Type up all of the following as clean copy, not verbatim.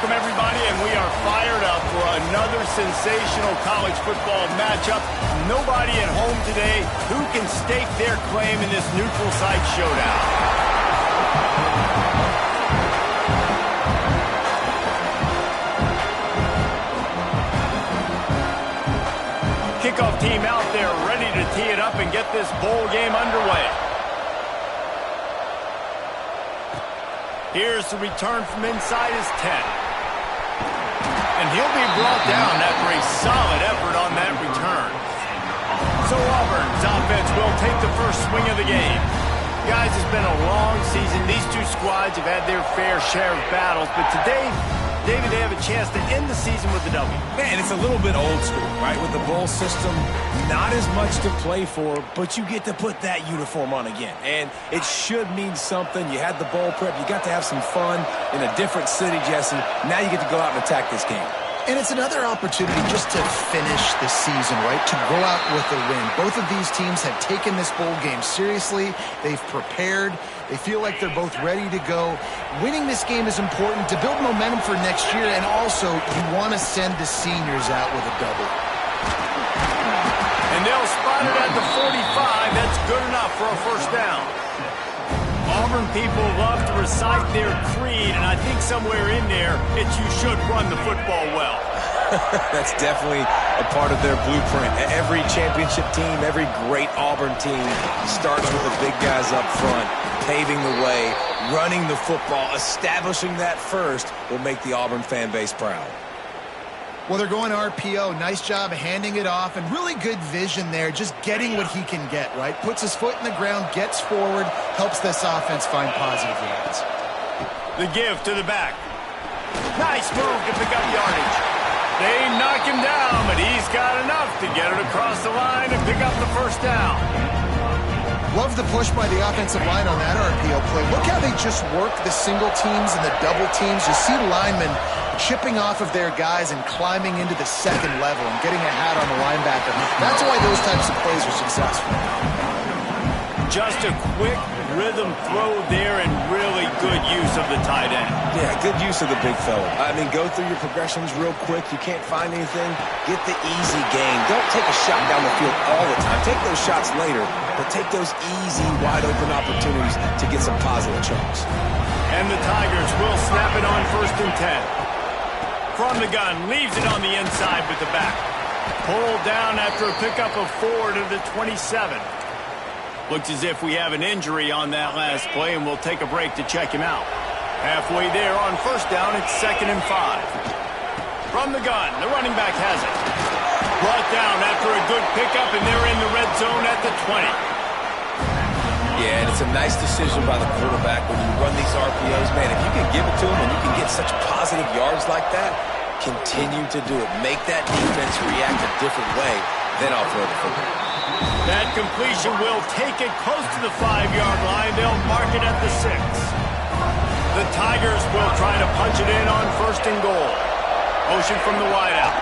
welcome everybody, and we are fired up for another sensational college football matchup. Nobody at home today who can stake their claim in this neutral site showdown. Kickoff team out there ready to tee it up and get this bowl game underway. Here's the return from inside his 10. And he'll be brought down after a solid effort on that return. So Auburn's offense will take the first swing of the game. Guys, it's been a long season. These two squads have had their fair share of battles, but today, David, they have a chance to end the season with a W. Man, it's a little bit old school, right? With the bowl system, not as much to play for, but you get to put that uniform on again. And it should mean something. You had the bowl prep. You got to have some fun in a different city, Jesse. Now you get to go out and attack this game. And it's another opportunity just to finish the season, right? To go out with a win. Both of these teams have taken this bowl game seriously. They've prepared. They feel like they're both ready to go. Winning this game is important to build momentum for next year, and also you want to send the seniors out with a double. And they'll spot it at the 45. That's good enough for a first down. Auburn people love to recite their creed, and I think somewhere in there, it's you should run the football well. That's definitely a part of their blueprint. Every championship team, every great Auburn team starts with the big guys up front, paving the way, running the football, establishing that first will make the Auburn fan base proud. Well, they're going RPO. Nice job handing it off, and really good vision there, just getting what he can get, right? Puts his foot in the ground, gets forward, helps this offense find positive yards. The give to the back. Nice move to pick up yardage. They knock him down, but he's got enough to get it across the line and pick up the first down. Love the push by the offensive line on that RPO play. Look how they just work the single teams and the double teams. You see linemen chipping off of their guys and climbing into the second level and getting a hat on the linebacker. That's why those types of plays are successful. Just a quick rhythm throw there and really good use of the tight end. Yeah, good use of the big fella. I mean, go through your progressions real quick. You can't find anything. Get the easy gain. Don't take a shot down the field all the time. Take those shots later, but take those easy, wide-open opportunities to get some positive chunks. And the Tigers will snap it on 1st and 10. From the gun, leaves it on the inside with the back. Pulled down after a pickup of 4 to the 27. Looks as if we have an injury on that last play, and we'll take a break to check him out. Halfway there on first down, it's 2nd and 5. From the gun, the running back has it. Brought down after a good pickup, and they're in the red zone at the 20. Yeah, and it's a nice decision by the quarterback when you run these RPOs. Man, if you can give it to him and you can get such positive yards like that, continue to do it. Make that defense react a different way, then I'll throw the football. That completion will take it close to the 5-yard line. They'll mark it at the 6. The Tigers will try to punch it in on 1st and goal. Motion from the wideout.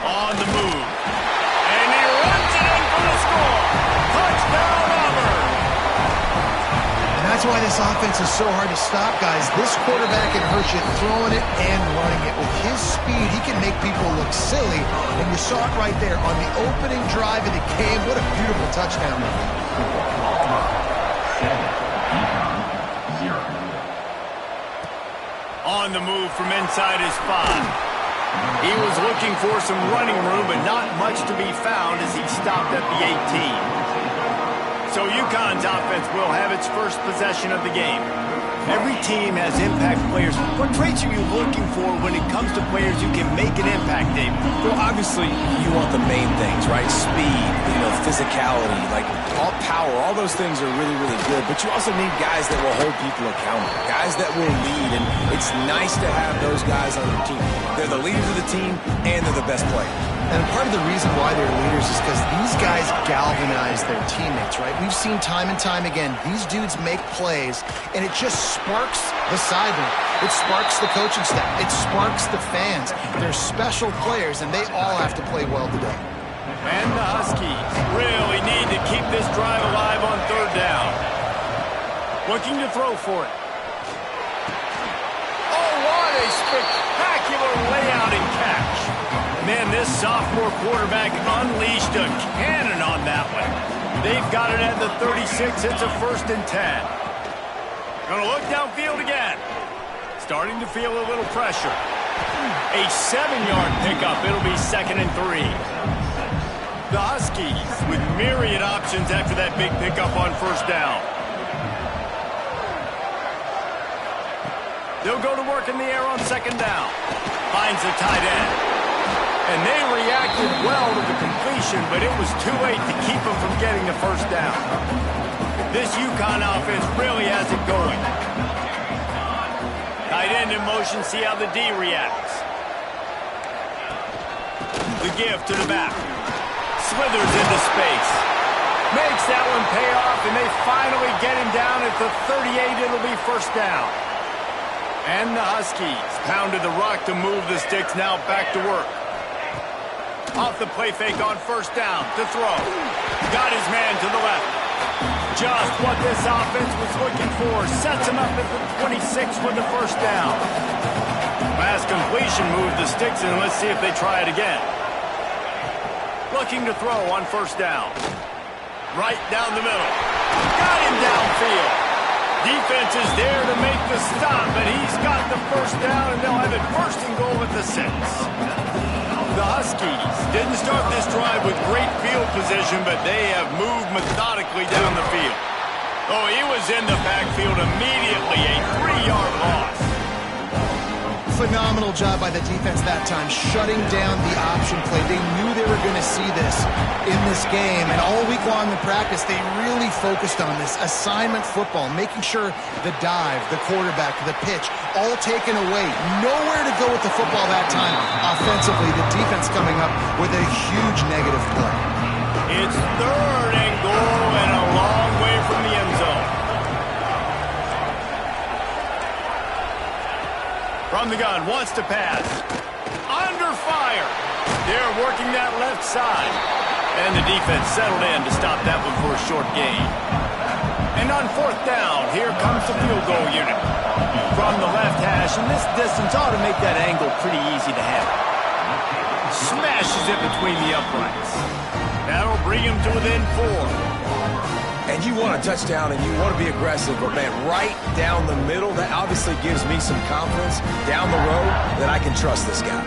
On the move. And he runs it in for the score. Touchdown, Auburn. And that's why this offense is so hard to stop, guys. This quarterback can hurt you throwing it and running it. With his speed, he can make people look silly. And you saw it right there on the opening drive of the game. What a beautiful touchdown. On the move from inside his 5. He was looking for some running room, but not much to be found as he stopped at the 18. So UConn's offense will have its first possession of the game. Every team has impact players. What traits are you looking for when it comes to players who can make an impact, David? Well, obviously, you want the main things, right? Speed, physicality, like all power, all those things are really, really good. But you also need guys that will hold people accountable, guys that will lead. And it's nice to have those guys on your team. They're the leaders of the team, and they're the best players. And part of the reason why they're leaders is because these guys galvanize their teammates, right? We've seen time and time again, these dudes make plays, and it just sparks the sideline. It sparks the coaching staff. It sparks the fans. They're special players, and they all have to play well today. And the Huskies really need to keep this drive alive on 3rd down. Looking to throw for it. Oh, what a spectacular layout and catch. Man, this sophomore quarterback unleashed a cannon on that one. They've got it at the 36. It's a 1st and 10. Gonna look downfield again. Starting to feel a little pressure. A 7-yard pickup. It'll be 2nd and 3. The Huskies with myriad options after that big pickup on 1st down. They'll go to work in the air on 2nd down. Finds the tight end. And they reacted well to the completion, but it was too late to keep them from getting the 1st down. This UConn offense really has it going. Tight end in motion, see how the D reacts. The give to the back. Slithers into space. Makes that one pay off, and they finally get him down at the 38. It'll be 1st down. And the Huskies pounded the rock to move the sticks, now back to work. Off the play fake on 1st down to throw. Got his man to the left. Just what this offense was looking for. Sets him up at the 26 for the 1st down. Pass completion moved the sticks, and let's see if they try it again. Looking to throw on 1st down. Right down the middle. Got him downfield. Defense is there to make the stop, but he's got the 1st down, and they'll have it 1st and goal at the 6. The Huskies didn't start this drive with great field position, but they have moved methodically down the field. Oh, he was in the backfield immediately, a 3-yard loss. Phenomenal job by the defense that time, shutting down the option play. They knew they were going to see this in this game, and all week long in practice, they really focused on this assignment football, making sure the dive, the quarterback, the pitch, all taken away. Nowhere to go with the football that time. Offensively, the defense coming up with a huge negative play. It's 3rd and goal and a long way from the end zone. From the gun, wants to pass. Under fire. They're working that left side. And the defense settled in to stop that one for a short gain. And on 4th down, here comes the field goal unit. From the left hash, and this distance ought to make that angle pretty easy to handle. Smashes it between the uprights. That'll bring him to within 4. And you want a touchdown and you want to be aggressive, but man, right down the middle, that obviously gives me some confidence down the road that I can trust this guy.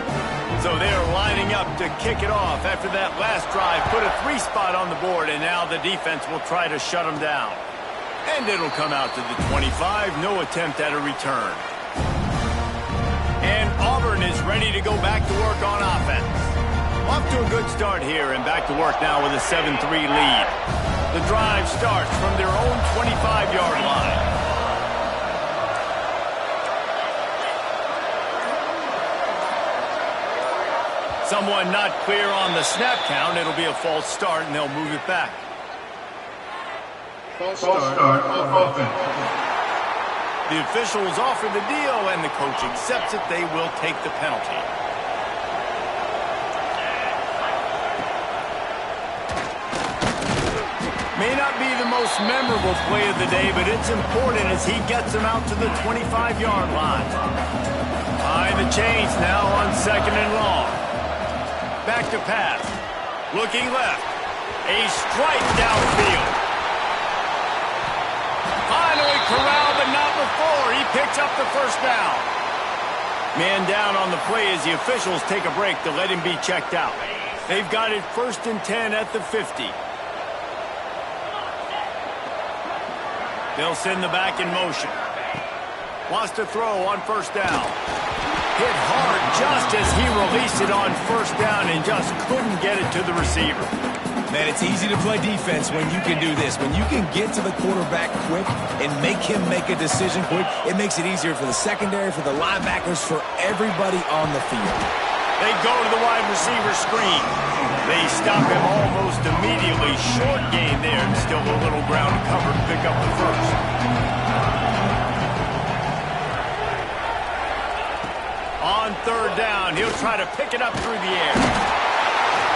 So they're lining up to kick it off after that last drive. Put a 3 spot on the board, and now the defense will try to shut them down. And it'll come out to the 25. No attempt at a return. And Auburn is ready to go back to work on offense. Off to a good start here, and back to work now with a 7-3 lead. The drive starts from their own 25-yard line. Someone not clear on the snap count. It'll be a false start, and they'll move it back. False start on offense. The officials offer the deal, and the coach accepts it. They will take the penalty. May not be the most memorable play of the day, but it's important as he gets them out to the 25-yard line. Behind the chains now on 2nd and long. Back to pass. Looking left. A strike downfield. Finally corralled, but not before. He picks up the 1st down. Man down on the play as the officials take a break to let him be checked out. They've got it 1st and 10 at the 50. They'll send the back in motion. Wants to throw on 1st down. Hit hard just as he released it on 1st down and just couldn't get it to the receiver. Man, it's easy to play defense when you can do this. When you can get to the quarterback quick and make him make a decision quick, it makes it easier for the secondary, for the linebackers, for everybody on the field. They go to the wide receiver screen. They stop him almost immediately. Short gain there, and still a little ground to cover to pick up the 1st. On 3rd down, he'll try to pick it up through the air.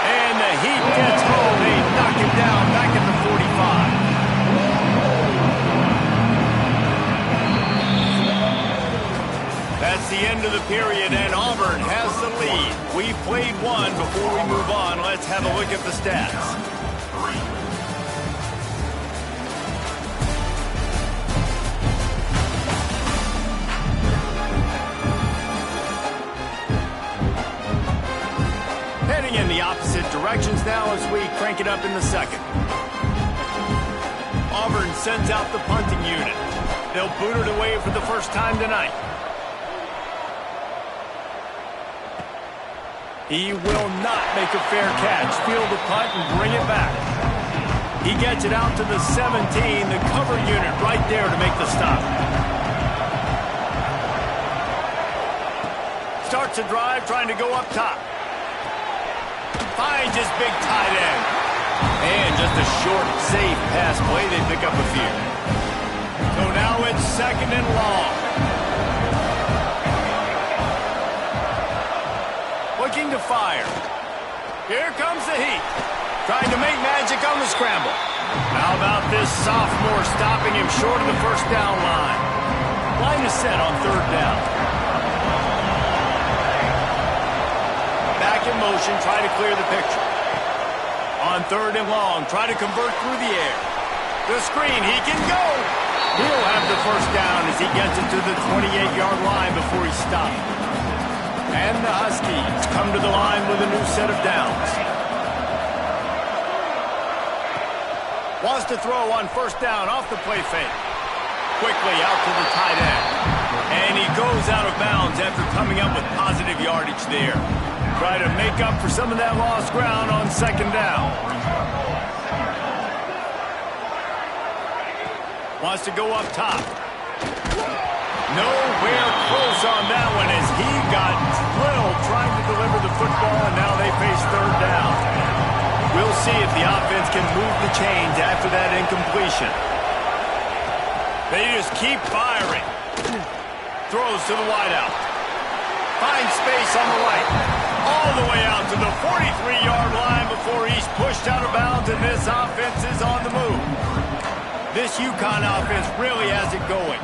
And the heat gets home. They knock him down back at the 45. That's the end of the period, and Auburn has the lead. We've played one. Before we move on, let's have a look at the stats. Heading in the opposite directions now as we crank it up in the second. Auburn sends out the punting unit. They'll boot it away for the first time tonight. He will not make a fair catch. Field the punt and bring it back. He gets it out to the 17. The cover unit right there to make the stop. Starts a drive trying to go up top. Finds his big tight end. And just a short, safe pass play. They pick up a few. So now it's second and long. Looking to fire. Here comes the heat. Trying to make magic on the scramble. How about this sophomore stopping him short of the first down line? Line is set on third down. Back in motion, try to clear the picture. On third and long, try to convert through the air. The screen, he can go. He'll have the first down as he gets it to the 28-yard line before he stopped. And the Huskies come to the line with a new set of downs. Wants to throw on first down off the play fake. Quickly out to the tight end. And he goes out of bounds after coming up with positive yardage there. Try to make up for some of that lost ground on second down. Wants to go up top. Nowhere close on that one as he got drilled trying to deliver the football, and now they face third down. We'll see if the offense can move the chains after that incompletion. They just keep firing. Throws to the wideout. Finds space on the right. All the way out to the 43-yard line before he's pushed out of bounds, and this offense is on the move. This UConn offense really has it going.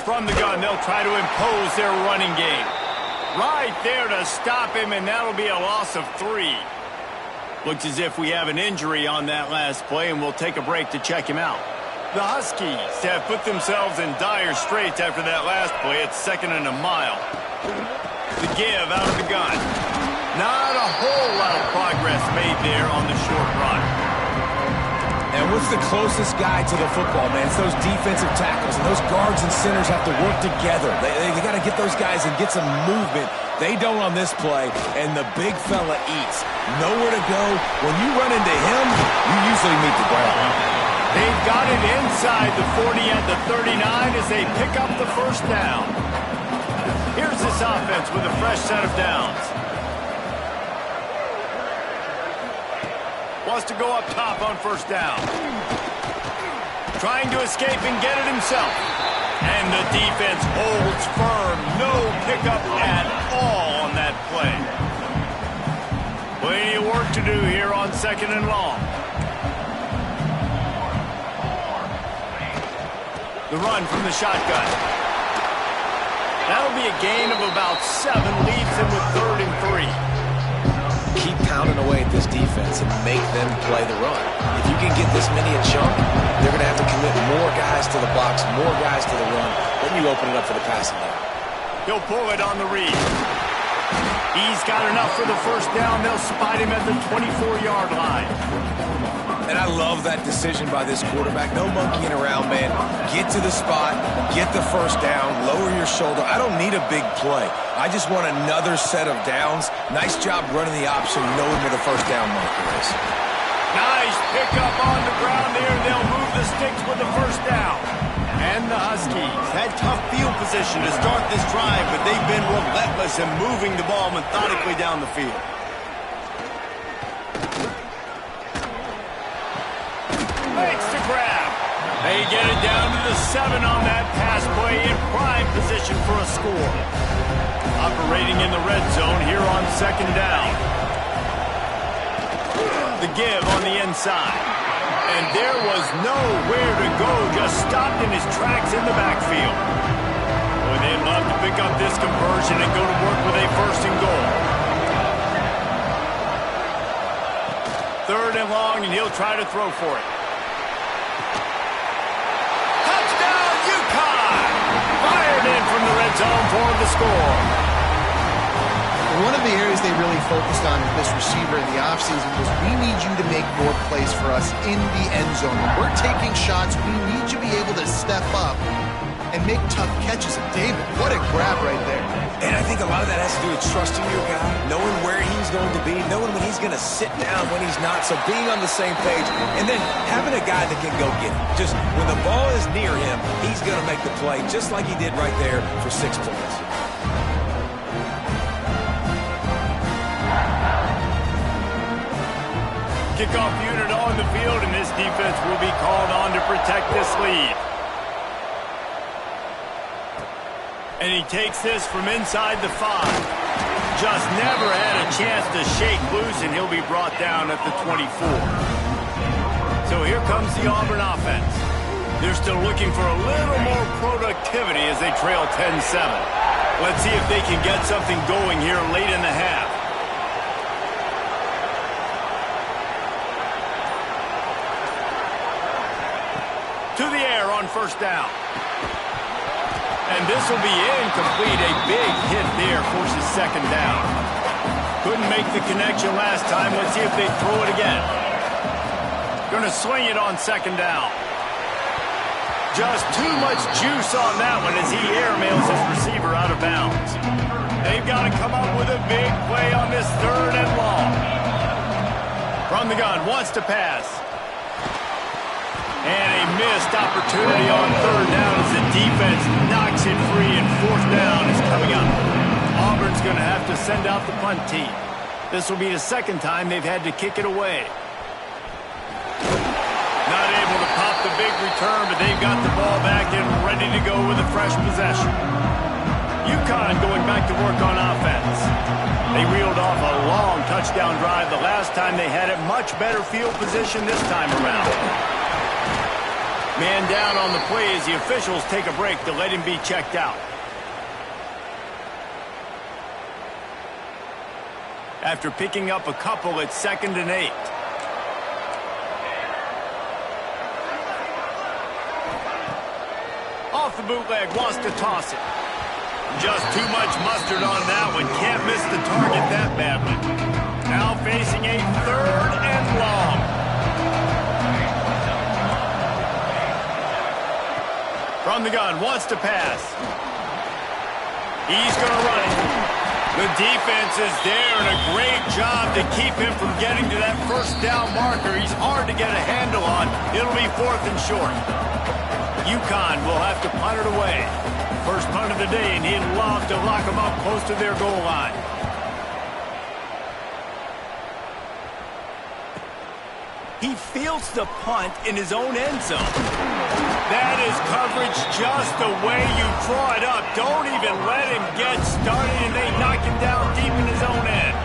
From the gun, they'll try to impose their running game. Right there to stop him, and that'll be a loss of 3. Looks as if we have an injury on that last play, and we'll take a break to check him out. The Huskies have put themselves in dire straits after that last play. It's second and a mile. The give out of the gun. Not a whole lot of progress made there on the short run. And what's the closest guy to the football, man? It's those defensive tackles, and those guards and centers have to work together. They got to get those guys and get some movement. They don't on this play, and the big fella eats. Nowhere to go. When you run into him, you usually meet the ground. They've got it inside the 40 at the 39 as they pick up the first down. Here's this offense with a fresh set of downs. Wants to go up top on first down. Trying to escape and get it himself. And the defense holds firm. No pickup at all on that play. Plenty of work to do here on second and long. The run from the shotgun. That'll be a gain of about 7. Leaves him with third and 3. Keep pounding away at this defense and make them play the run. If you can get this many a chunk, they're going to have to commit more guys to the box, more guys to the run. Then you open it up for the passing game. He'll pull it on the read. He's got enough for the first down. They'll spot him at the 24-yard line. And I love that decision by this quarterback. No monkeying around, man. Get to the spot, get the first down, lower your shoulder. I don't need a big play. I just want another set of downs. Nice job running the option, knowing where the first down marker is. Nice pickup on the ground there. They'll move the sticks with the first down. And the Huskies had tough field position to start this drive, but they've been relentless in moving the ball methodically down the field. Makes the grab. They get it down to the 7 on that pass play, in prime position for a score. Operating in the red zone here on second down. The give on the inside. And there was nowhere to go, just stopped in his tracks in the backfield. Boy, they'd love to pick up this conversion and go to work with a first and goal. 3rd and long, and he'll try to throw for it. Touchdown, UConn! Fired in from the red zone for the score. One of the areas they really focused on with this receiver in the offseason was we need you to make more plays for us in the end zone. When we're taking shots, we need you to be able to step up and make tough catches. And David, what a grab right there. And I think a lot of that has to do with trusting your guy, knowing where he's going to be, knowing when he's going to sit down, when he's not. So being on the same page, and then having a guy that can go get it. Just when the ball is near him, he's going to make the play, just like he did right there for 6 points. Kickoff unit on the field, and this defense will be called on to protect this lead. And he takes this from inside the 5. Just never had a chance to shake loose, and he'll be brought down at the 24. So here comes the Auburn offense. They're still looking for a little more productivity as they trail 10-7. Let's see if they can get something going here late in the half. To the air on 1st down. And this will be incomplete. A big hit there forces 2nd down. Couldn't make the connection last time. Let's see if they throw it again. Going to swing it on 2nd down. Just too much juice on that one as he airmails his receiver out of bounds. They've got to come up with a big play on this 3rd and long. From the gun, wants to pass. And a missed opportunity on 3rd down as the defense knocks it free, and 4th down is coming up. Auburn's going to have to send out the punt team. This will be the 2nd time they've had to kick it away. Not able to pop the big return, but they've got the ball back and ready to go with a fresh possession. UConn going back to work on offense. They reeled off a long touchdown drive the last time they had it. Much better field position this time around. Man down on the play as the officials take a break to let him be checked out. After picking up a couple, it's 2nd and 8. Off the bootleg, wants to toss it. Just too much mustard on that one. Can't miss the target that badly. Now facing a 3rd and long. From the gun, wants to pass. He's going to run it. The defense is there, and a great job to keep him from getting to that 1st down marker. He's hard to get a handle on. It'll be 4th and short. UConn will have to punt it away. First punt of the day, and he'd love to lock them up close to their goal line. He fields the punt in his own end zone. That is coverage just the way you draw it up. Don't even let him get started, and they knock him down deep in his own end.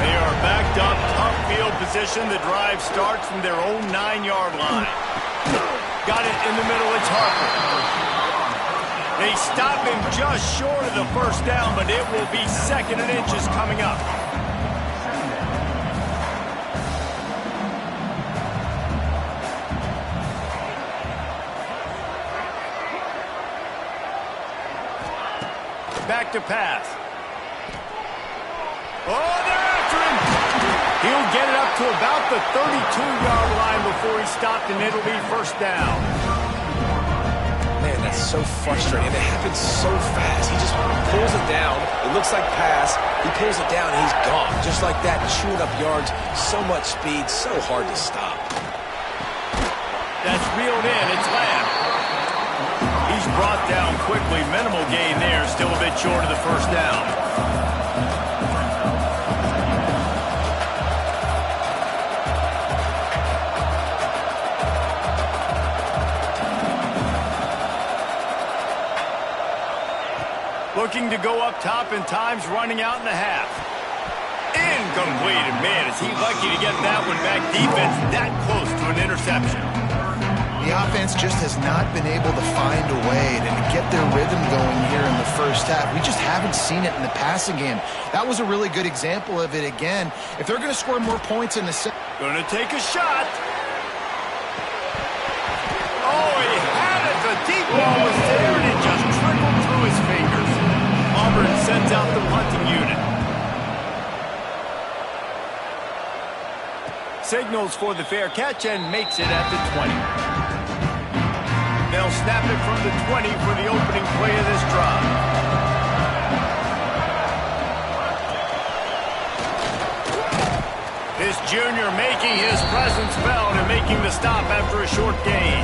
They are backed up, tough field position. The drive starts from their own 9-yard line. Got it in the middle. It's Harper. They stop him just short of the 1st down, but it will be 2nd and inches coming up. Back to pass. Oh, they're after him. He'll get it up to about the 32-yard line before he stopped, and it'll be 1st down. Man, that's so frustrating. It happens so fast. He just pulls it down. It looks like pass. He pulls it down, and he's gone. Just like that, chewing up yards. So much speed, so hard to stop. That's reeled in. It's Lamb. He's brought down quickly. Minimal gain there. Still a bit short of the 1st down. Looking to go up top, and time's running out in the half. Incomplete. And man, is he lucky to get that one back. Defense that close to an interception. The offense just has not been able to find a way to get their rhythm going here in the first half. We just haven't seen it in the passing game. That was a really good example of it again. If they're going to score more points in the second... Going to take a shot. Oh, he had it. The deep ball was there, and it just trickled through his fingers. Auburn sends out the punting unit. Signals for the fair catch and makes it at the 20. They'll snap it from the 20 for the opening play of this drive. This junior making his presence felt and making the stop after a short gain.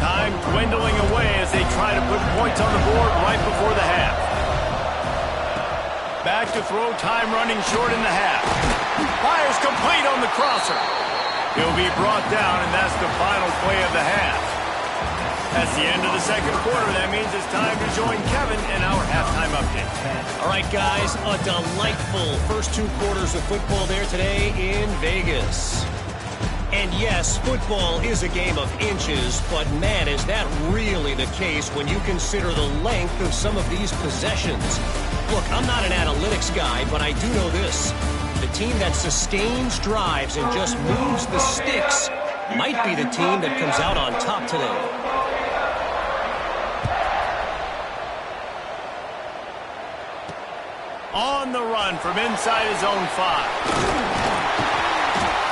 Time dwindling away as they try to put points on the board right before the half. Back to throw, time running short in the half. Fires complete on the crosser. He'll be brought down, and that's the final play of the half. That's the end of the second quarter. That means it's time to join Kevin in our halftime update. All right, guys, a delightful first 2 quarters of football there today in Vegas. And yes, football is a game of inches, but man, is that really the case when you consider the length of some of these possessions. Look, I'm not an analytics guy, but I do know this. The team that sustains drives and just moves the sticks might be the team that comes out on top today. On the run from inside his own 5.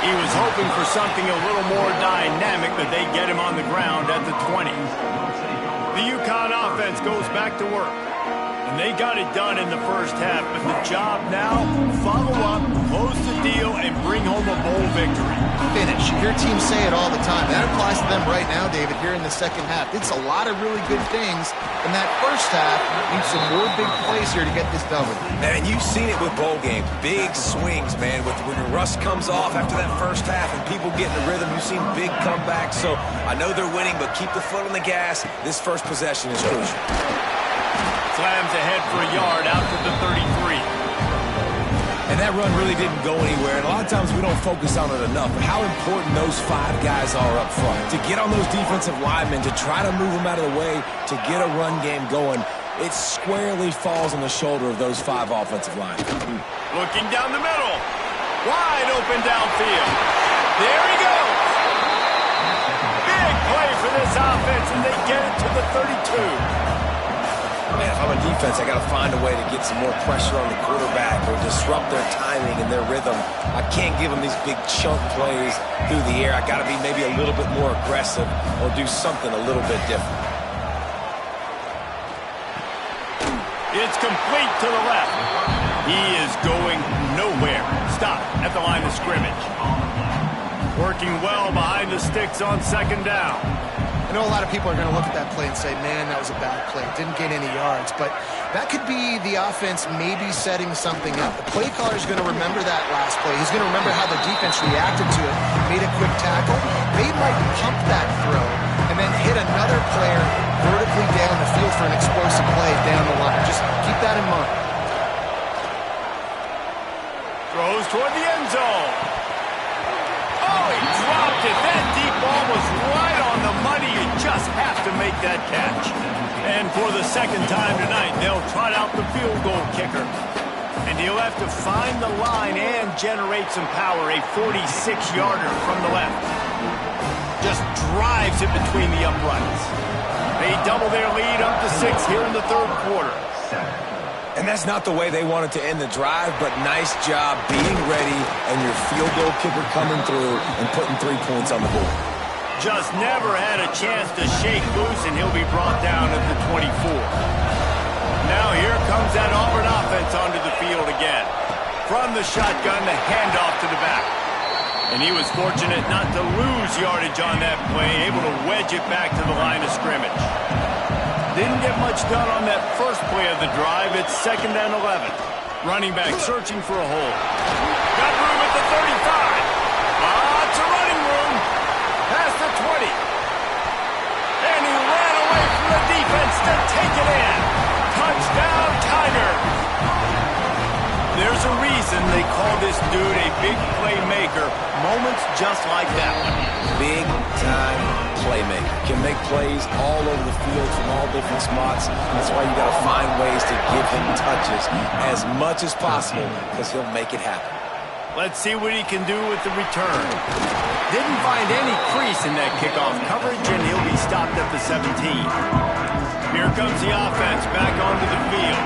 He was hoping for something a little more dynamic, but they get him on the ground at the 20. The UConn offense goes back to work. And they got it done in the first half, but the job now, follow up, close the deal, and bring home a bowl victory. Finish. You hear teams say it all the time. That applies to them right now, David, here in the second half. It's a lot of really good things in that first half. Need some more big plays here to get this done with. Man, you've seen it with bowl games. Big swings, man. When the rust comes off after that first half and people get in the rhythm, you've seen big comebacks. So I know they're winning, but keep the foot on the gas. This first possession is crucial. Slams ahead for a yard out to the 33. And that run really didn't go anywhere. And a lot of times we don't focus on it enough. But how important those 5 guys are up front. To get on those defensive linemen, to try to move them out of the way, to get a run game going, it squarely falls on the shoulder of those 5 offensive linemen. Looking down the middle. Wide open downfield. There he goes. Big play for this offense, and they get it to the 32. Man, if I'm a defense, I got to find a way to get some more pressure on the quarterback or disrupt their timing and their rhythm. I can't give them these big chunk plays through the air. I got to be maybe a little bit more aggressive or do something a little bit different. It's complete to the left. He is going nowhere. Stop at the line of scrimmage. Working well behind the sticks on second down. I know a lot of people are going to look at that play and say, man, that was a bad play. Didn't gain any yards. But that could be the offense maybe setting something up. The play caller is going to remember that last play. He's going to remember how the defense reacted to it, made a quick tackle. They might pump that throw and then hit another player vertically down the field for an explosive play down the line. Just keep that in mind. Throws toward the end zone. Oh, he dropped it. That deep ball was right on the money. You just have to make that catch. And for the second time tonight, they'll trot out the field goal kicker. And he'll have to find the line and generate some power. A 46-yarder from the left. Just drives it between the uprights. They double their lead up to 6 here in the third quarter. And that's not the way they wanted to end the drive, but nice job being ready and your field goal kicker coming through and putting 3 points on the board. Just never had a chance to shake loose, and he'll be brought down at the 24. Now here comes that Auburn offense onto the field again. From the shotgun, the handoff to the back. And he was fortunate not to lose yardage on that play, able to wedge it back to the line of scrimmage. Didn't get much done on that first play of the drive. It's 2nd and 11. Running back searching for a hole. Got room at the 35. Lots of running room. Past the 20. And he ran away from the defense to take it in. Touchdown, Tigers. There's a reason they call this dude a big playmaker moments just like that one. Big-time playmaker. Can make plays all over the field from all different spots. That's why you got to find ways to give him touches as much as possible because he'll make it happen. Let's see what he can do with the return. Didn't find any crease in that kickoff coverage, and he'll be stopped at the 17. Here comes the offense back onto the field.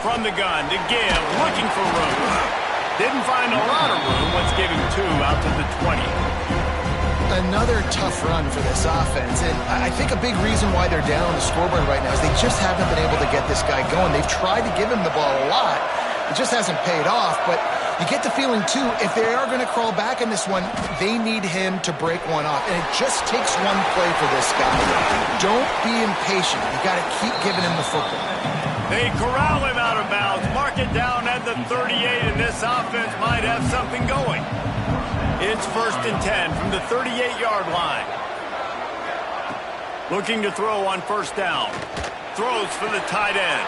From the gun to give, looking for room. Didn't find a lot of room. Let's give him 2 out to the 20. Another tough run for this offense, and I think a big reason why they're down on the scoreboard right now is they just haven't been able to get this guy going. They've tried to give him the ball a lot. It just hasn't paid off, but you get the feeling, too, if they are going to crawl back in this one, they need him to break one off, and it just takes one play for this guy. Don't be impatient. You got to keep giving him the football. They corral him out of bounds, mark it down at the 38, and this offense might have something going. It's 1st and 10 from the 38-yard line. Looking to throw on 1st down. Throws for the tight end.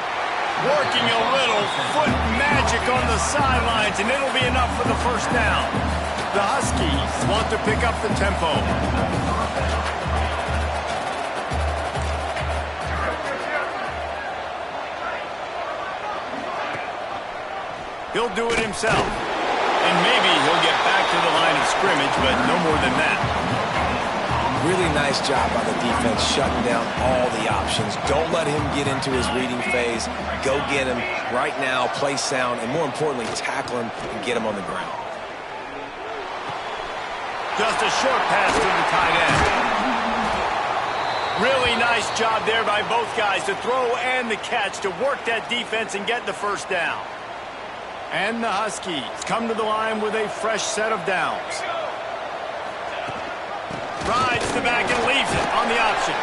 Working a little foot magic on the sidelines, and it'll be enough for the 1st down. The Huskies want to pick up the tempo. He'll do it himself. And maybe he'll get back to the line of scrimmage, but no more than that. Really nice job by the defense shutting down all the options. Don't let him get into his reading phase. Go get him right now, play sound, and more importantly, tackle him and get him on the ground. Just a short pass to the tight end. Really nice job there by both guys to throw and the catch to work that defense and get the 1st down. And the Huskies come to the line with a fresh set of downs. Rides the back and leaves it on the option.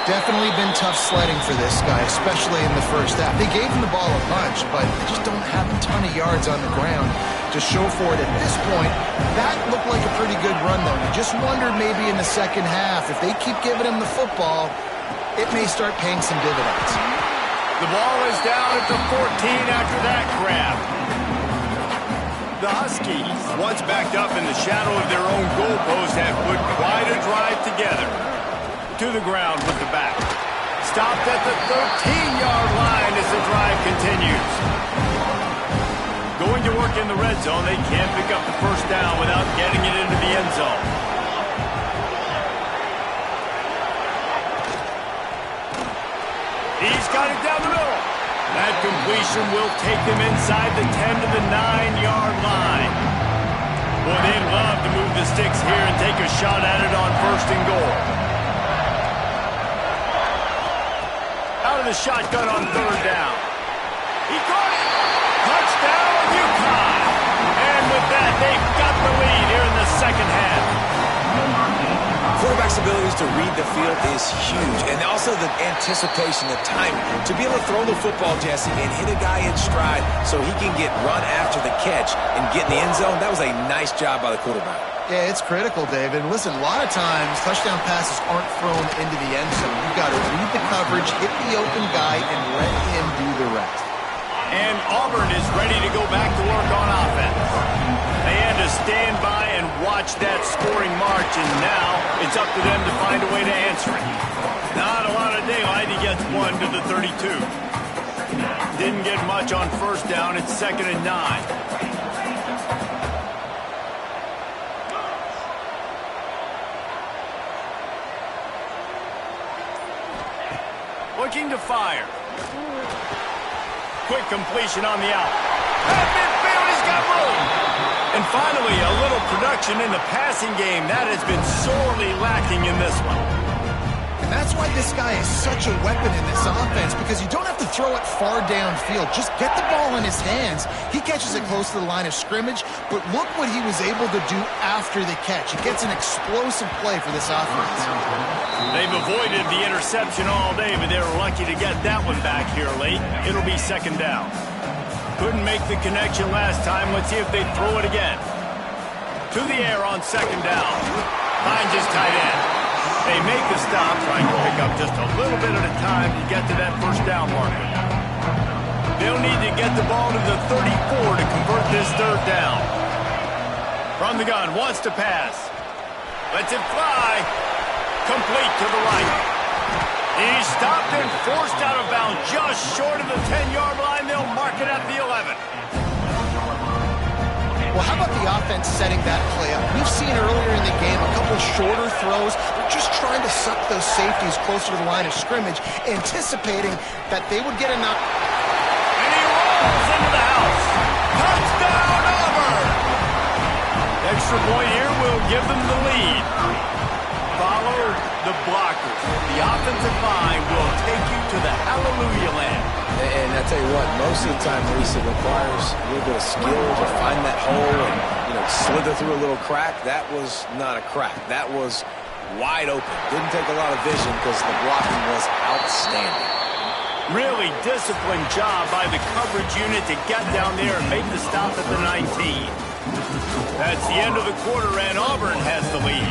Definitely been tough sledding for this guy, especially in the 1st half. They gave him the ball a bunch, but they just don't have a ton of yards on the ground to show for it at this point. That looked like a pretty good run, though. You just wondered maybe in the 2nd half, if they keep giving him the football, it may start paying some dividends. The ball is down at the 14 after that grab. The Huskies, once backed up in the shadow of their own goalpost, have put quite a drive together. To the ground with the back. Stopped at the 13-yard line as the drive continues. Going to work in the red zone, they can't pick up the 1st down without getting it into the end zone. He's got it down the middle. That completion will take them inside the 10 to the 9-yard line. Boy, they'd love to move the sticks here and take a shot at it on 1st and goal. Out of the shotgun on 3rd down. He caught it. Touchdown, UConn. And with that, they've got the lead here in the 2nd half. Quarterback's abilities to read the field is huge, and also the anticipation, the timing. To be able to throw the football, Jesse, and hit a guy in stride so he can get run after the catch and get in the end zone, that was a nice job by the quarterback. Yeah, it's critical, David. Listen, a lot of times, touchdown passes aren't thrown into the end zone. You've got to read the coverage, hit the open guy, and let him do the rest. And Auburn is ready to go back to work on offense. They had to stand by and watch that scoring march, and now it's up to them to find a way to answer it. Not a lot of daylight. He gets 1 to the 32. Didn't get much on 1st down. It's 2nd and 9. Looking to fire. Quick completion on the out. At midfield, he's got room. And finally, a little production in the passing game. That has been sorely lacking in this one. And that's why this guy is such a weapon in this offense, because you don't have to throw it far downfield. Just get the ball in his hands. He catches it close to the line of scrimmage, but look what he was able to do after the catch. He gets an explosive play for this offense. They've avoided the interception all day, but they were lucky to get that one back here late. It'll be 2nd down. Couldn't make the connection last time. Let's see if they throw it again. To the air on 2nd down. Finds his tight end. They make the stop, trying to pick up just a little bit at a time to get to that 1st down marker. They'll need to get the ball to the 34 to convert this third down. From the gun, wants to pass. Lets it fly. Complete to the right. He's stopped and forced out of bounds just short of the 10-yard line. They'll mark it at the 11. Well, how about the offense setting that play up? We've seen earlier in the game a couple shorter throws. They're just trying to suck those safeties closer to the line of scrimmage, anticipating that they would get enough. And he rolls into the house. Touchdown, Auburn! Extra point here will give them the lead. Follow the blockers. The offensive line will take you to the hallelujah land. And I tell you what, most of the time, Reese, it requires a little bit of skill to find that hole and, slither through a little crack. That was not a crack. That was wide open. Didn't take a lot of vision because the blocking was outstanding. Really disciplined job by the coverage unit to get down there and make the stop at the 19. That's the end of the quarter, and Auburn has the lead.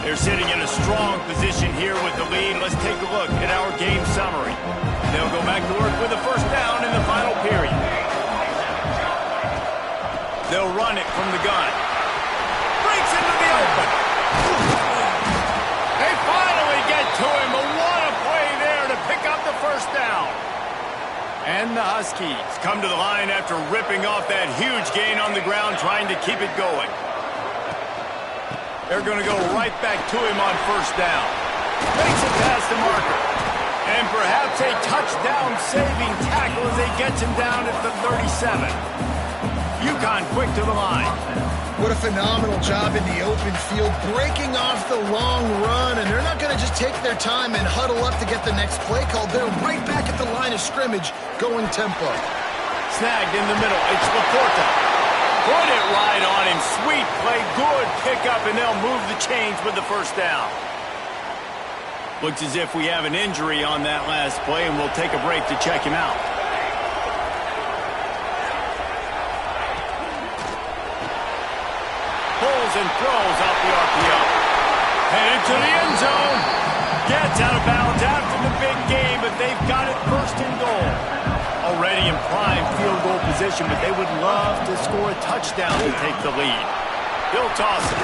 They're sitting in a strong position here with the lead. Let's take a look at our game summary. They'll go back to work with a first down in the final period. They'll run it from the gun. Breaks into the open. They finally get to him. What a play there to pick up the first down. And the Huskies come to the line after ripping off that huge gain on the ground, trying to keep it going. They're going to go right back to him on first down. Makes it past the marker. And perhaps a touchdown-saving tackle as they get him down at the 37. UConn quick to the line. What a phenomenal job in the open field, breaking off the long run, and they're not going to just take their time and huddle up to get the next play called. They're right back at the line of scrimmage, going tempo. Snagged in the middle. It's Laporta. Put it right on him. Sweet play, good pickup, and they'll move the chains with the first down. Looks as if we have an injury on that last play, and we'll take a break to check him out. Pulls and throws out the RPO. Headed to the end zone. Gets out of bounds after the big game, but they've got it first and goal. Already in prime field goal position, but they would love to score a touchdown to take the lead. He'll toss it.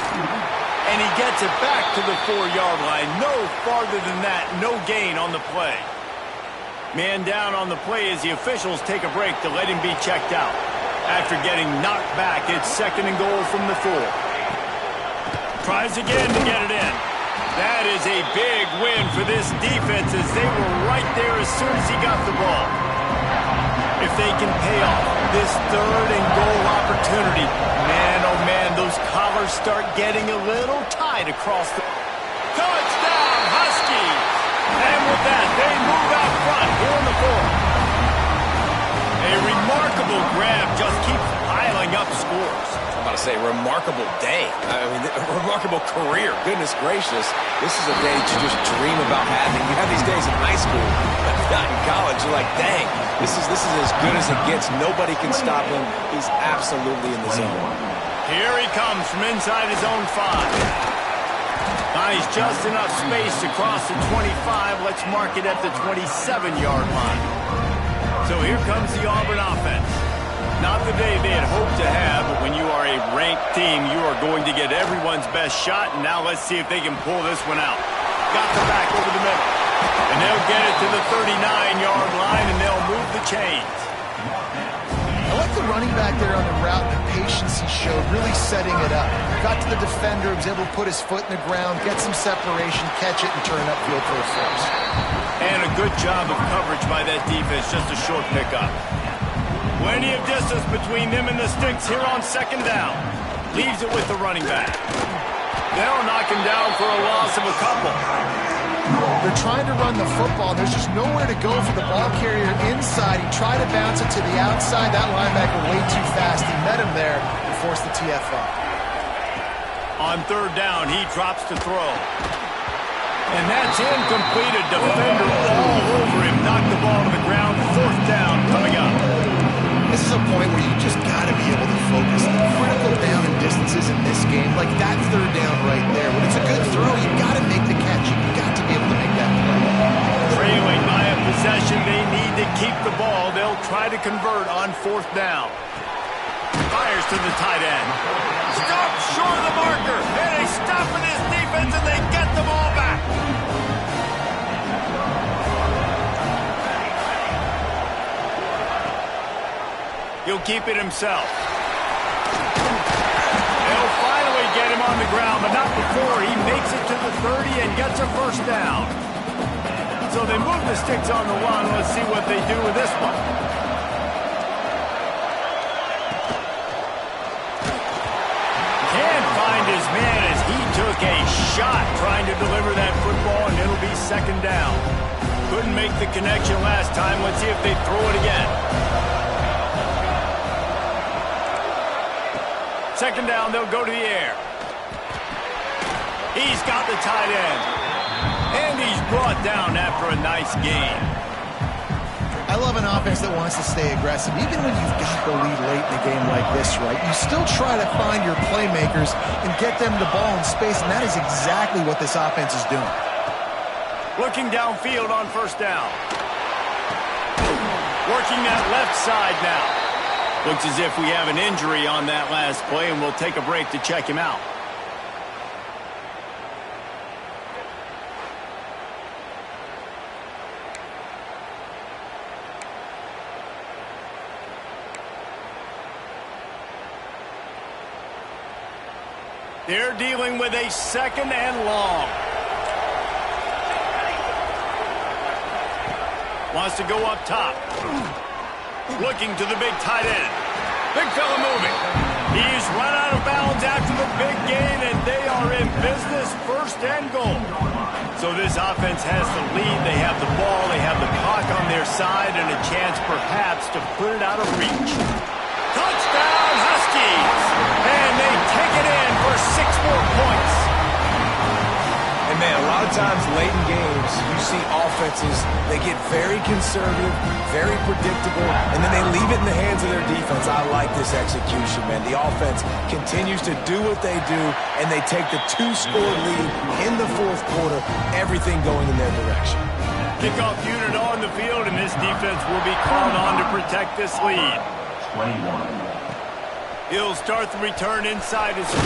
And he gets it back to the 4-yard line. No farther than that. No gain on the play. Man down on the play as the officials take a break to let him be checked out. After getting knocked back, it's second and goal from the 4. Tries again to get it in. That is a big win for this defense as they were right there as soon as he got the ball. If they can pay off this third and goal opportunity, man, oh man, those collars start getting a little tight across the... Touchdown, Huskies! And with that, they move out front here in the 4th. A remarkable grab just keeps piling up scores. I'm about to say, remarkable day. I mean, a remarkable career. Goodness gracious. This is a day that you just dream about having. You have these days in high school, but not in college. You're like, dang, this is as good as it gets. Nobody can stop him. He's absolutely in the zone. Here he comes from inside his own 5. Buys just enough space to cross the 25. Let's mark it at the 27-yard line. So here comes the Auburn offense. Not the day they had hoped to have, but when you are a ranked team, you are going to get everyone's best shot, and now let's see if they can pull this one out. Got the back over the middle. And they'll get it to the 39-yard line, and they'll move the chains. I like the running back there on the route and the patience he showed, really setting it up. Got to the defender, was able to put his foot in the ground, get some separation, catch it, and turn it upfield for a first. And a good job of coverage by that defense, just a short pickup. Plenty of distance between them and the sticks here on second down. Leaves it with the running back. They'll knock him down for a loss of a couple. They're trying to run the football. There's just nowhere to go for the ball carrier inside. He tried to bounce it to the outside. That linebacker way too fast. He met him there and forced the TFL. On third down, he drops to throw. And that's incomplete. A defender all over him. Knocked the ball to the ground. Fourth down coming up. This is a point where you just got to be able to focus. The critical down and distances in this game, like that third down right there. When it's a good throw, you got to make the catch. You've got to be able to make that play. Trailing by a possession, they need to keep the ball. They'll try to convert on fourth down. Fires to the tight end. Stop short of the marker. And they stop in his defense, and they get the ball back. He'll keep it himself. They'll finally get him on the ground, but not before he makes it to the 30 and gets a first down. So they move the sticks on the one. Let's see what they do with this one. Can't find his man as he took a shot trying to deliver that football, and it'll be second down. Couldn't make the connection last time. Let's see if they throw it again. Second down, they'll go to the air. He's got the tight end. And he's brought down after a nice gain. I love an offense that wants to stay aggressive. Even when you've got the lead late in a game like this, right, you still try to find your playmakers and get them the ball in space, and that is exactly what this offense is doing. Looking downfield on first down. Working that left side now. Looks as if we have an injury on that last play, and we'll take a break to check him out. They're dealing with a second and long. Wants to go up top. Looking to the big tight end. Big fella moving. He's run out of bounds after the big gain, and they are in business, first and goal. So this offense has the lead. They have the ball. They have the clock on their side and a chance perhaps to put it out of reach. Touchdown, Huskies! And they take it in for 6 more points. And, man, a lot of times late in games, you see offenses, they get very conservative, very predictable, and then they leave it in the hands of their defense. I like this execution, man. The offense continues to do what they do, and they take the 2-score lead in the fourth quarter, everything going in their direction. Kickoff unit on the field, and this defense will be called on to protect this lead. 21. He'll start the return inside his 5.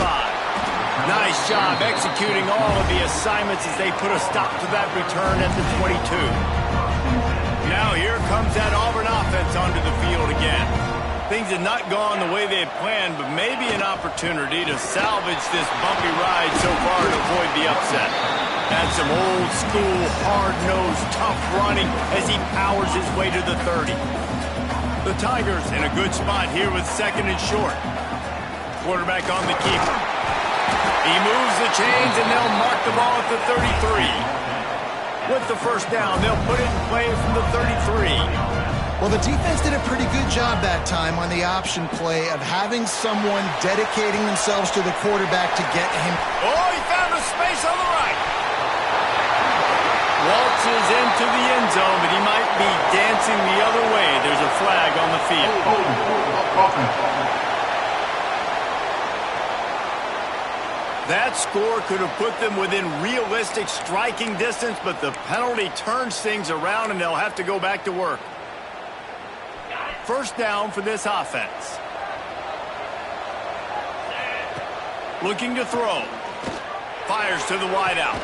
Nice job executing all of the assignments as they put a stop to that return at the 22. Now here comes that Auburn offense onto the field again. Things have not gone the way they had planned, but maybe an opportunity to salvage this bumpy ride so far to avoid the upset. That's some old school, hard-nosed, tough running as he powers his way to the 30. The Tigers in a good spot here with second and short. Quarterback on the keeper. He moves the chains, and they'll mark the ball at the 33. With the first down, they'll put it in play from the 33. Well, the defense did a pretty good job that time on the option play of having someone dedicating themselves to the quarterback to get him. Oh, he found a space on the right. Waltzes into the end zone, but he might be dancing the other way. There's a flag on the field. That score could have put them within realistic striking distance, but the penalty turns things around, and they'll have to go back to work. First down for this offense. Looking to throw. Fires to the wideout.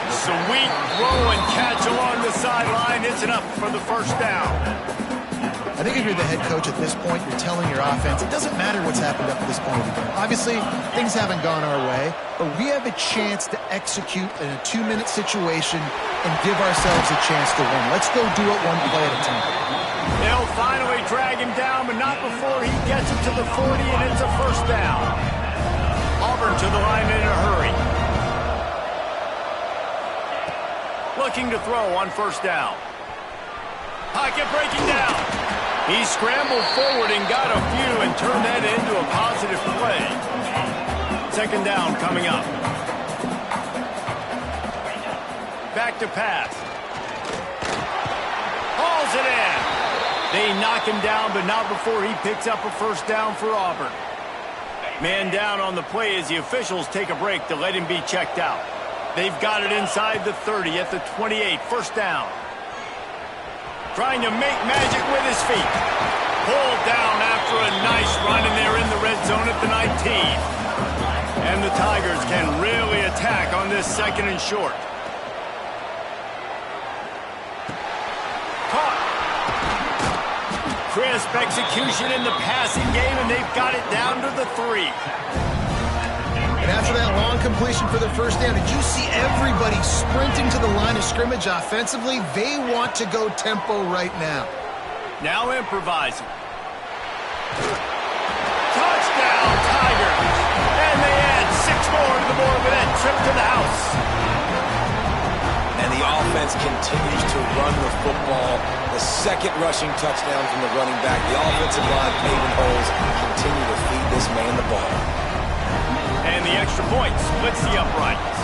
Sweet throw and catch along the sideline. It's enough for the first down. I think if you're the head coach at this point, you're telling your offense, it doesn't matter what's happened up to this point in the game. Obviously, things haven't gone our way, but we have a chance to execute in a 2-minute situation and give ourselves a chance to win. Let's go do it one play at a time. They'll finally drag him down, but not before he gets it to the 40, and it's a first down. Auburn to the line in a hurry. Looking to throw on first down. Pocket breaking down. He scrambled forward and got a few and turned that into a positive play. Second down coming up. Back to pass. Hauls it in. They knock him down, but not before he picks up a first down for Auburn. Man down on the play as the officials take a break to let him be checked out. They've got it inside the 30 at the 28. First down. Trying to make magic with his feet. Pulled down after a nice run, and they're in the red zone at the 19. And the Tigers can really attack on this 2nd and short. Caught. Crisp execution in the passing game, and they've got it down to the 3. And after that long completion for the first down, did you see everybody sprinting to the line of scrimmage offensively? They want to go tempo right now. Now improvising. Touchdown, Tigers! And they add 6 more to the board with that trip to the house. And the offense continues to run the football. The 2nd rushing touchdown from the running back. The offensive line paving holes continue to feed this man the ball. And the extra point splits the uprights.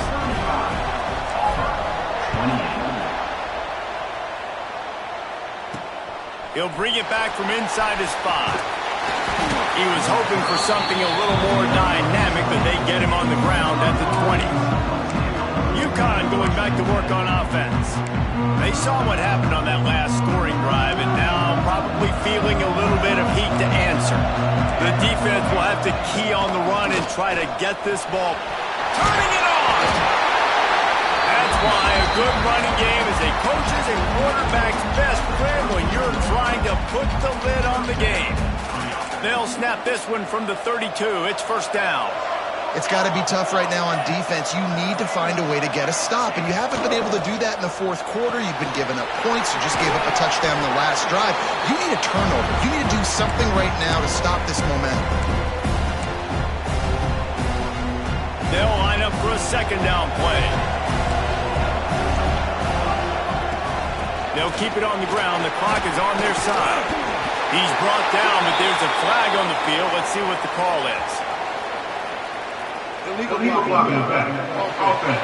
He'll bring it back from inside his 5. He was hoping for something a little more dynamic, but they get him on the ground at the 20. UConn going back to work on offense. They saw what happened on that last scoring drive, and now probably feeling a little bit of heat to answer. The defense will have to key on the run and try to get this ball. Turning it on! That's why a good running game is a coach's and quarterback's best friend when you're trying to put the lid on the game. They'll snap this one from the 32. It's 1st down. It's got to be tough right now on defense. You need to find a way to get a stop, and you haven't been able to do that in the 4th quarter. You've been giving up points. You just gave up a touchdown in the last drive. You need a turnover. You need to do something right now to stop this momentum. They'll line up for a 2nd down play. They'll keep it on the ground. The clock is on their side. He's brought down, but there's a flag on the field. Let's see what the call is. Illegal blocking effect. Offense.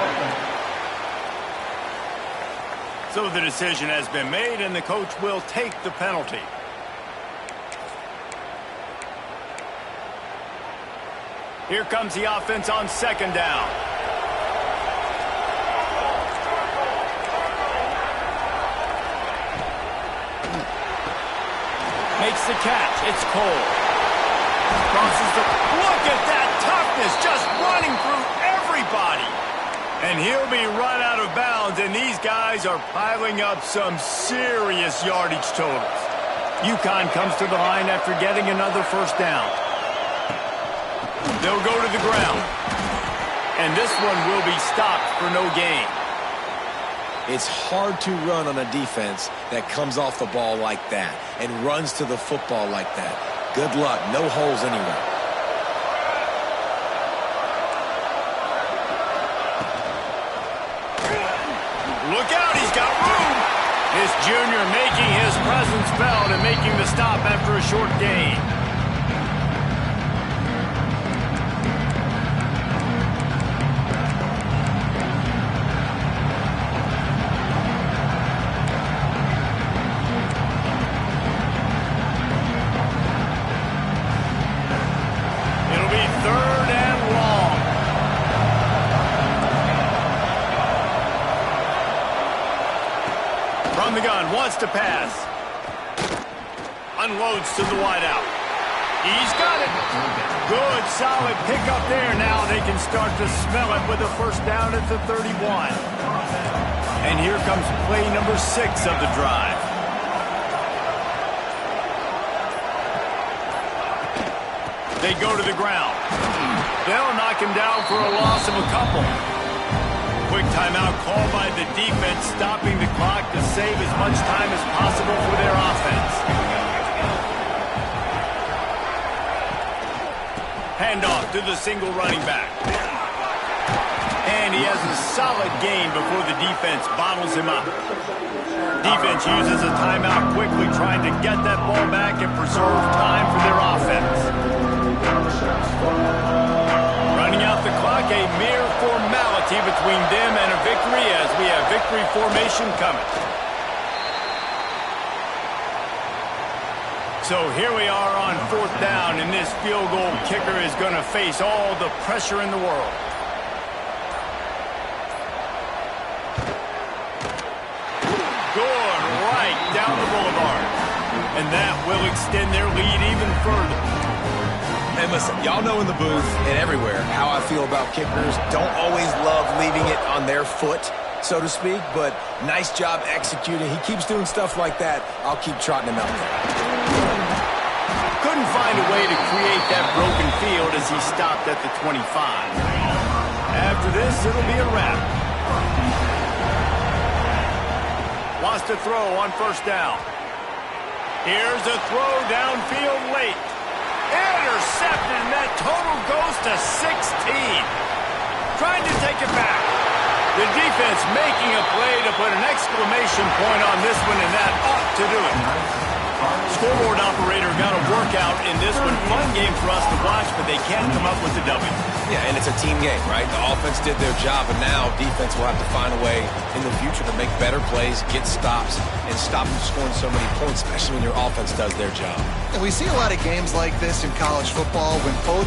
So the decision has been made, and the coach will take the penalty. Here comes the offense on 2nd down. Makes the catch. It's Cole. Crosses the... Look at that toughness, just running through everybody. And he'll be run out of bounds, and these guys are piling up some serious yardage totals. UConn comes to the line after getting another 1st down. They'll go to the ground. And this one will be stopped for no gain. It's hard to run on a defense that comes off the ball like that and runs to the football like that. Good luck. No holes anywhere. Look out, he's got room. This junior making his presence felt and making the stop after a short gain. It'll be 3rd and long. From the gun, wants to pass. Unloads to the wideout. He's got it. Good, solid pickup there. Now they can start to smell it with a 1st down at the 31. And here comes play number 6 of the drive. They go to the ground. They'll knock him down for a loss of a couple. Quick timeout called by the defense, stopping the clock to save as much time as possible for their offense. Handoff to the single running back. And he has a solid gain before the defense bottles him up. Defense uses a timeout quickly, trying to get that ball back and preserve time for their offense. Running out the clock, a mere formality between them and a victory as we have victory formation coming. So here we are on 4th down, and this field goal kicker is going to face all the pressure in the world. Good, right down the boulevard. And that will extend their lead even further. And listen, y'all know in the booth and everywhere how I feel about kickers. Don't always love leaving it on their foot, so to speak, but nice job executing. He keeps doing stuff like that. I'll keep trotting him out there. Couldn't find a way to create that broken field as he stopped at the 25. After this, it'll be a wrap. Wants to throw on first down. Here's a throw downfield late. Intercepted, and that total goes to 16. Trying to take it back. The defense making a play to put an exclamation point on this one, and that ought to do it. Scoreboard operator got a workout in this one. Fun game for us to watch, but they can't come up with the W. Yeah, and it's a team game, right? The offense did their job, and now defense will have to find a way in the future to make better plays, get stops, and stop them scoring so many points, especially when your offense does their job. And we see a lot of games like this in college football when both